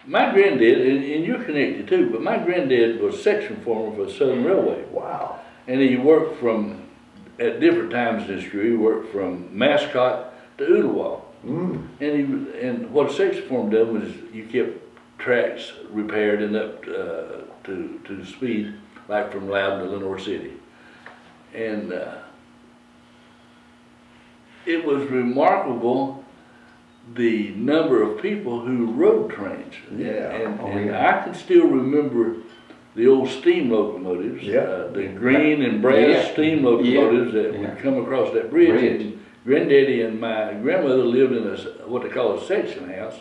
my granddad, and you're connected too, but my granddad was section foreman for the Southern Railway. Wow. And he worked at different times in his career, he worked from Mascot to Ooltewah. And what a section foreman did was you kept tracks repaired and up to speed, like from Loudon to Lenore City. And it was remarkable the number of people who rode trains. Yeah. And I can still remember the old steam locomotives, the green and brass steam locomotives that would come across that bridge. And Granddaddy and my grandmother lived in what they call a section house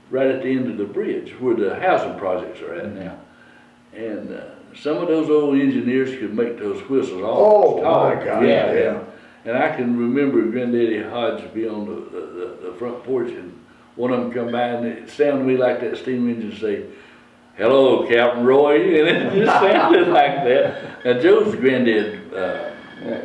right at the end of the bridge where the housing projects are at now. And some of those old engineers could make those whistles almost talk. My God, yeah. And I can remember Granddaddy Hodge be on the front porch, and one of them come by and it sounded to me like that steam engine say, "Hello, Captain Roy," and it just sounded like that. Now Joe's granddad,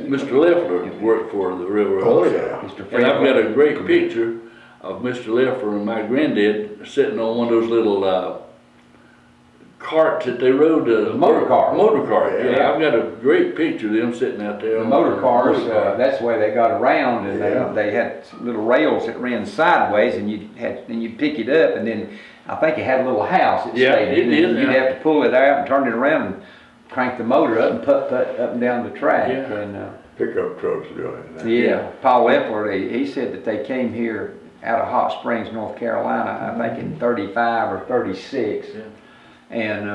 Mr. Leffler, worked for the railroad. Oh yeah. And I've got a great picture of Mr. Leffler and my granddad sitting on one of those little carts that they rode. Motor car. Motor car. Yeah, I've got a great picture of them sitting out there. The motor cars, that's the way they got around, and they had little rails that ran sideways, and you'd pick it up, and then I think it had a little house that stayed in it. You'd have to pull it out and turn it around and crank the motor up and put up and down the track. And pickup trucks doing that. Yeah, Paul Leffler, he said that they came here out of Hot Springs, North Carolina, I think in 35 or 36. Yeah. And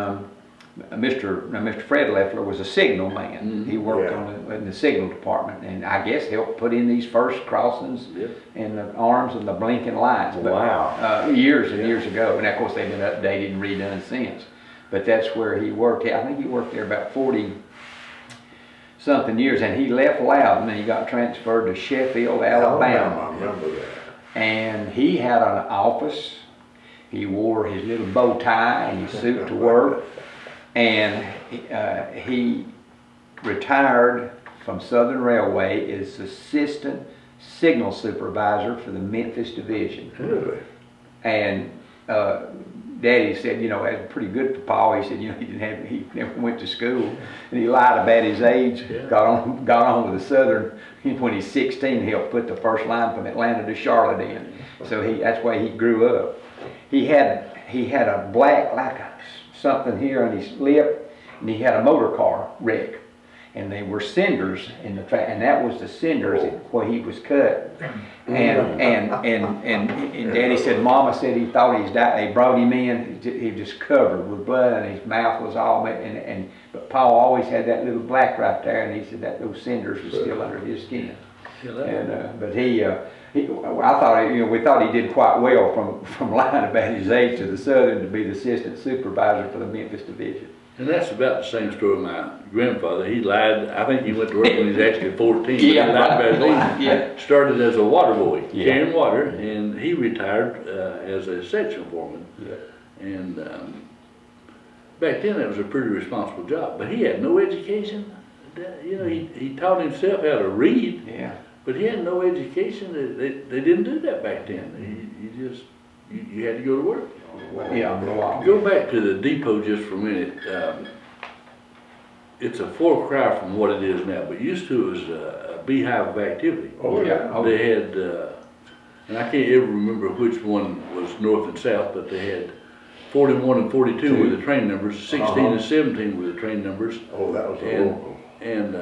Mr. Fred Leffler was a signal man. He worked in the signal department, and I guess helped put in these first crossings and the arms and the blinking lights. But, Wow. Years and years ago, and of course they've been updated and redone since. But that's where he worked. I think he worked there about 40-something years, and he left Loudon and he got transferred to Sheffield, Alabama. I remember that. And he had an office. He wore his little bow tie and his suit to work, and he retired from Southern Railway as assistant signal supervisor for the Memphis division. Really? And Daddy said, you know, that was pretty good for Paul. He said, you know, he never went to school, and he lied about his age. Got on with the Southern when he's 16. He helped put the first line from Atlanta to Charlotte in. So that's why he grew up. He had a black, like something here on his lip, and he had a motor car wreck, and they were cinders in the track, and that was the cinders where he was cut. And Daddy said, Mama said he thought he's died. They brought him in, he was just covered with blood, and his mouth was all, but Paul always had that little black right there, and he said that those cinders were still under his skin. And but I thought, you know, we thought he did quite well from lying about his age to the Southern to be the assistant supervisor for the Memphis division. And that's about the same story with my grandfather. He lied. I think he went to work when he was actually 14. He lied about his age. Started as a water boy, carrying water, and he retired as a section foreman. And back then that was a pretty responsible job. But he had no education. You know, he taught himself how to read. But he had no education. They didn't do that back then. You had to go to work. Go back to the depot just for a minute. It's a far cry from what it is now, but used to it was a beehive of activity. They had, and I can't ever remember which one was north and south, but they had 41 and 42 were the train numbers, 16 and 17 were the train numbers. Oh, that was local. And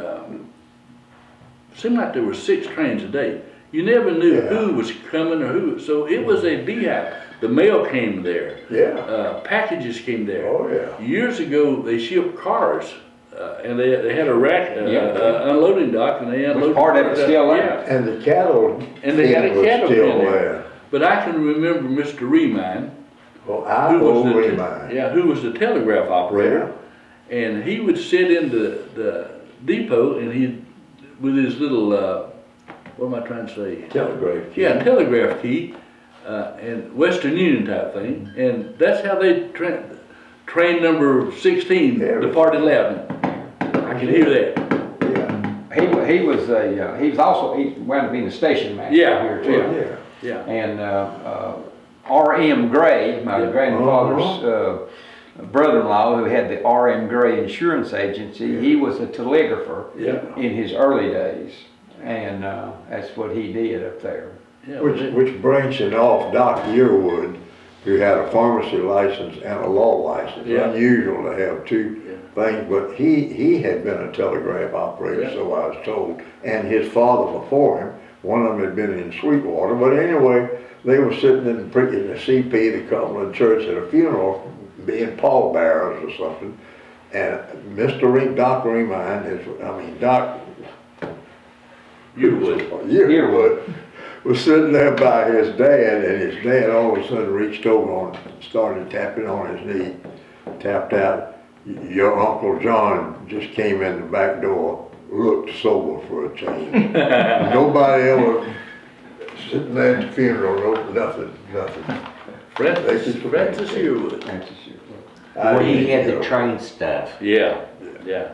seemed like there were 6 trains a day. You never knew who was coming or who, so it was a beehive. The mail came there. Packages came there. Years ago, they shipped cars, and they had a rack, unloading dock, and they unloaded. Part of it still there. And the cattle. And they had a cattle pen there. But I can remember Mr. Remine. Who was the telegraph operator, and he would sit in the depot, and he'd with his little what am I trying to say? Telegraph key. Telegraph key, and Western Union type thing, and that's how they train number 16 departed Loudon. I can hear that. He wound up being a station master here too. And R.M. Gray, my Yeah. grandfather's brother-in-law, who had the R.M. Gray Insurance Agency. He was a telegrapher Yeah. in his early days, and that's what he did up there. Yeah, Which branching off Doc Yearwood, who had a pharmacy license and a law license. Yeah. Unusual to have two things, but he had been a telegraph operator, Yeah. so I was told. And his father before him, one of them had been in Sweetwater, but anyway, they were sitting in the CP, the Cumberland Church, at a funeral, being pallbearers or something. And Doc Yearwood was sitting there by his dad, and his dad all of a sudden reached over and started tapping on his knee, tapped out, "Your Uncle John just came in the back door, looked sober for a change." Nobody ever sitting there at the funeral, nothing. Francis Yearwood. Francis Yearwood. I Well, he didn't had know. the train stuff. Yeah, yeah.